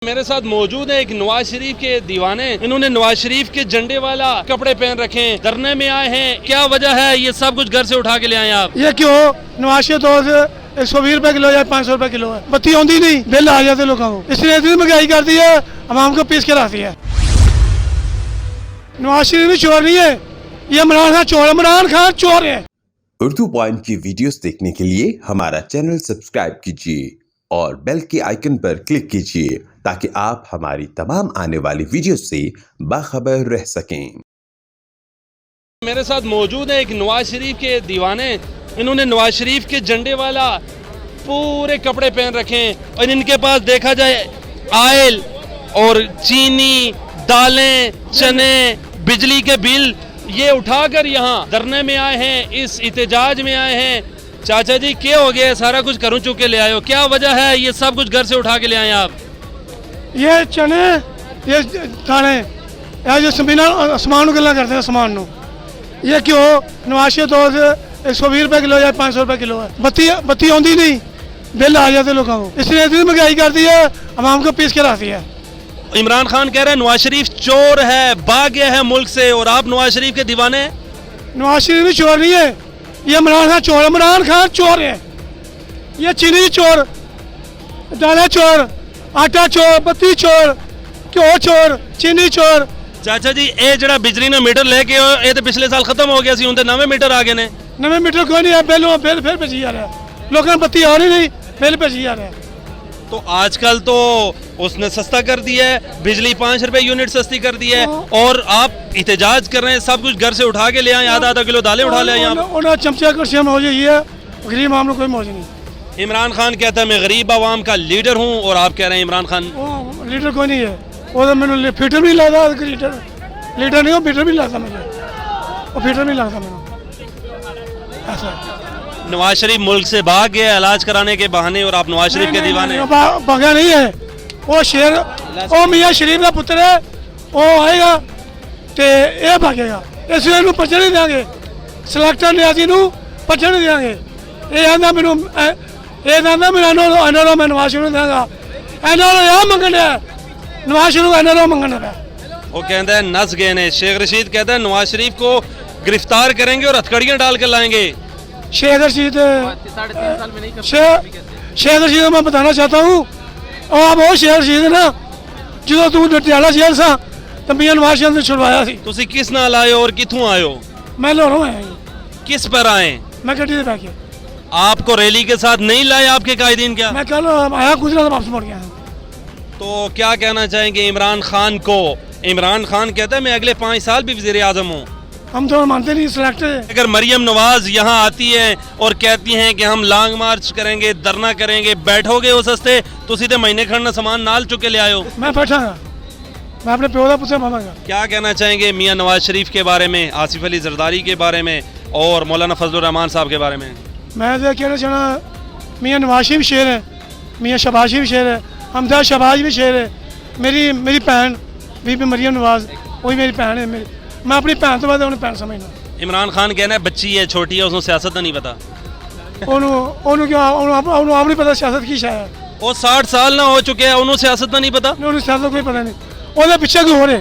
मेरे साथ मौजूद है एक नवाज शरीफ के दीवाने। इन्होंने नवाज शरीफ के झंडे वाला कपड़े पहन रखे हैं, धरने में आए हैं। क्या वजह है? ये सब कुछ घर से उठा के ले आए आप? ये क्यों? नवाज शरीफ तो 120 रुपए किलो या 500 रुपए किलो है। बत्ती आती नहीं, बिल आ जाते लोगों को, इसलिए इतनी महंगाई कर दी है, आवाम को पीस के लाती है। नवाज शरीफ भी चोर नहीं है, ये इमरान खान चोर है। इमरान खान चोर है। उर्दू पॉइंट की वीडियोस देखने के लिए हमारा चैनल सब्सक्राइब कीजिए और बेल के आइकन पर क्लिक कीजिए ताकि आप हमारी तमाम आने वाली वीडियो से बाखबर रह सकें। मेरे साथ मौजूद है एक नवाज शरीफ के दीवाने। इन्होंने नवाज शरीफ के झंडे वाला पूरे कपड़े पहन रखे हैं और इनके पास देखा जाए आयल और चीनी, दालें, चने, बिजली के बिल ये उठाकर यहाँ धरने में आए हैं, इस इत्तेजाज में आए हैं। चाचा जी क्या हो गया? सारा कुछ घरों चुके ले आए हो, क्या वजह है? ये सब कुछ घर से उठा के ले आए आप? ये चने, ये दाने, जो जमीन आसमान गल्ला करते हैं आसमान नो। ये क्यों? नवाज शरीफ तो 120 रुपए किलो या 500 रुपए किलो है। बत्ती आती नहीं, बिल आ जाते लोगों को, इसलिए इतनी महंगाई कर दी है, आवाम को पीस के लाती है। इमरान खान कह रहे हैं नवाज शरीफ चोर है, भाग गया है मुल्क से, और आप नवाज शरीफ के दीवाने हैं। नवाज शरीफ भी चोर नहीं है, ये इमरान खान चोर है। इमरान खान चोर है। ये चीनी चोर, दालें चोर, आटा चोर, बत्ती चोर, घ्यो चोर, चीनी चोर। चाचा जी ये जरा बिजली ने मीटर लेके ये तो पिछले साल खत्म हो गया सी, उनते नवे मीटर आ गए ने। नवे मीटर कोई नहीं है, बिल फिर भेजी जा रहा है। लोगों ने बत्ती आ रही नहीं, बिल भेजी जा रहा है। तो आजकल तो उसने सस्ता कर दिया है, बिजली 5 रुपए यूनिट सस्ती कर दी है, और आप एहतजाज कर रहे हैं सब कुछ घर से उठा के ले आए। आधा किलो दालें उठा ले आए। उन्हें चमचा कुर्सियाँ मौज है, गरीब आवाम को कोई मौज नहीं। इमरान खान कहता है मैं गरीब आवाम का लीडर हूँ, और आप कह रहे हैं इमरान खान लीडर कोई नहीं है। वो तो मैंने फीटर भी लगता, लीडर नहीं हो, फीटर भी लगता मुझे, और फीटर भी लगता मैंने। ऐसा नवाज शरीफ मुल्क से भाग गया इलाज कराने के बहाने, और आप नवाज शरीफ के दीवाने। भागा नहीं है, वो शेर, वो मियाँ शरीफ का पुत्र है, वो आएगा तो ये भागेगा। इसलिए इन्हों पर्चा नहीं देंगे, सिलेक्टर न्याजी नू पर्चा नहीं देंगे। ये आंदा मैनू, ये आंदा मैं एनआरओ मैं नवाज शरीफ देंगा। एनआरओ यहाँ मंगन है, नवाज शरीफ एनआरओ मंगन है। वो कहता है नस गए ने। शेख रशीद कहता है नवाज शरीफ को गिरफ्तार करेंगे और हथकड़ियाँ डाल कर लाएंगे। शेख रशीद, शेख रशीद मैं बताना चाहता हूँ, और आप वो शेख रशीद ना जो तू डटियाला जेल सा तो मियाँ नवाज शरीफ ने छुड़वाया सी। तुसी किस नाल आए हो और किथों आए हो? मैं लाहौरों आया, किस पर आए? मैं गड्डी से बैठ के। आपको रैली के साथ नहीं लाए आपके कायदीन? क्या मैं कल आया, गुजरात वापस मुड़ गया। तो क्या कहना चाहेंगे इमरान खान को? इमरान खान कहता है मैं अगले 5 साल भी वज़ीर आज़म हूँ। हम तो मानते नहीं, सिलेक्ट है। अगर मरियम नवाज यहाँ आती है और कहती हैं कि हम लॉन्ग मार्च करेंगे, धरना करेंगे, बैठोगे उस हस्ते? तुसी तो महीने खंड सामान नाल चुके ले आयो। मैं बैठागा, मैं अपने प्यो का पुत्र मांगागा। क्या कहना चाहेंगे मियाँ नवाज शरीफ के बारे में, आसिफ अली जरदारी के बारे में, और मौलाना फजलुर रहमान साहब के बारे में? मैं तो कहना चाहना, मियाँ नवाज शरीफ शेर है, मियाँ शहबाज शरीफ शेर है, हमदा शहबाज भी शेर है। मेरी भैन बीबी मरियम नवाज, वही मेरी भैन है। मैं अपनी भैन तो बाद उन्हें भैन समझना। इमरान खान कहना है बच्ची है, छोटी है, उसको सियासत का नहीं पता। आप नहीं पता सियासत की शायद। वो 60 साल ना हो चुके हैं, उन्होंने सियासत का नहीं पता। सियासत कोई पता नहीं, वो पीछे क्यों हो रहे।